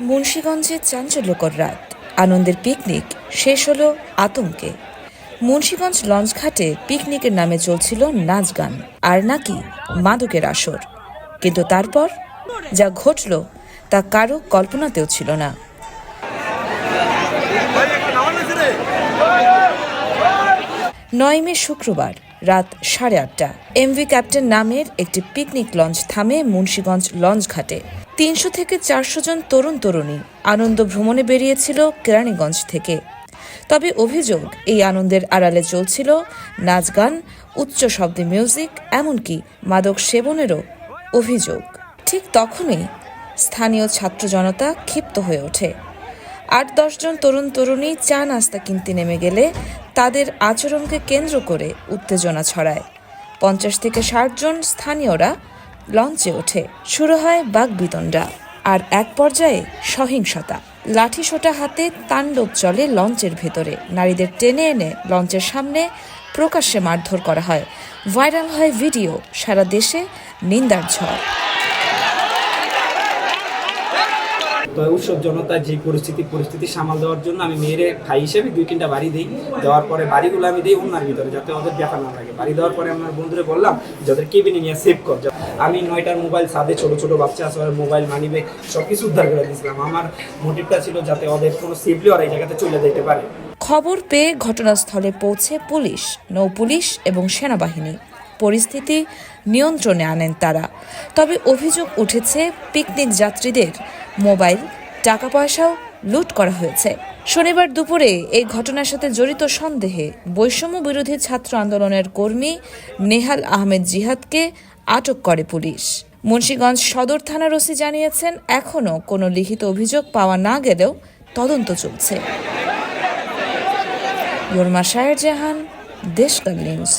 মুন্সিগঞ্জে চাঞ্চল্যকর রাত, আনন্দের পিকনিক শেষ হলো আতঙ্কে। মুন্সিগঞ্জ লঞ্চঘাটে পিকনিকের নামে চলছিল নাচ গান আর নাকি মাদকের আসর, কিন্তু তারপর যা ঘটল তা কারো কল্পনাতেও ছিল না। 9 মে শুক্রবার রাত 8:30 এমভি ক্যাপ্টেন নামের একটি পিকনিক লঞ্চ থামে মুন্সিগঞ্জ লঞ্চঘাটে। 300 থেকে 400 জন তরুণ তরুণী আনন্দ ভ্রমণে বেরিয়েছিল কেরানীগঞ্জ থেকে। তবে অভিযোগ, এই আনন্দের আড়ালে চলছিল নাচ গান, উচ্চ শব্দে মিউজিক, এমনকি মাদক সেবনেরও অভিযোগ। ঠিক তখনই স্থানীয় ছাত্র জনতা ক্ষিপ্ত হয়ে ওঠে। 8-10 জন তরুণ তরুণী চা নাস্তা কিনতে নেমে গেলে তাদের আচরণকে কেন্দ্র করে উত্তেজনা ছড়ায়। 50 থেকে 60 জন স্থানীয়রা লঞ্চে ওঠে। শুরু হয় বাকবিতণ্ডা আর এক পর্যায়ে সহিংসতা। লাঠিসোঁটা হাতে তাণ্ডব চলে লঞ্চের ভেতরে। নারীদের টেনে এনে লঞ্চের সামনে প্রকাশ্যে মারধর করা হয়। ভাইরাল হয় ভিডিও, সারা দেশে নিন্দার ঝড়। তো উৎসব জনতার যে পরিস্থিতি সামাল দেওয়ার জন্য আমি মেয়েরে ভাই হিসেবে 2-3টা বাড়ি দিই। দেওয়ার পরে বাড়িগুলো আমি দিই ওনার ভিতরে, যাতে ওদের ব্যাপার না লাগে। বাড়ি দেওয়ার পরে আমার বন্ধুরে বললাম যাদের কেবিনে নিয়ে সেভ কর। আমি 9টার মোবাইল ছাদে ছোট ছোট বাচ্চা আছে, মোবাইল মানিব্যাগ সব কিছু উদ্ধার করে দিয়েছিলাম। আমার মোটিভটা ছিল যাতে ওদের কোনো সেফলি ওরা এই জায়গাতে চলে যেতে পারে। খবর পেয়ে ঘটনাস্থলে পৌঁছে পুলিশ, নৌপুলিশ এবং সেনাবাহিনী পরিস্থিতি নিয়ন্ত্রণে আনেন তারা। তবে অভিযোগ উঠেছে পিকনিক যাত্রীদের মোবাইল, টাকা পয়সাও লুট করা হয়েছে। শনিবার দুপুরে এই ঘটনার সাথে জড়িত সন্দেহে বৈষম্য বিরোধী ছাত্র আন্দোলনের কর্মী নেহাল আহমেদ জিহাদকে আটক করে পুলিশ। মুন্সিগঞ্জ সদর থানার ওসি জানিয়েছেন, এখনও কোনো লিখিত অভিযোগ পাওয়া না গেলেও তদন্ত চলছে। ইয়র্মা শায়ের জাহান, দেশকাল নিউজ।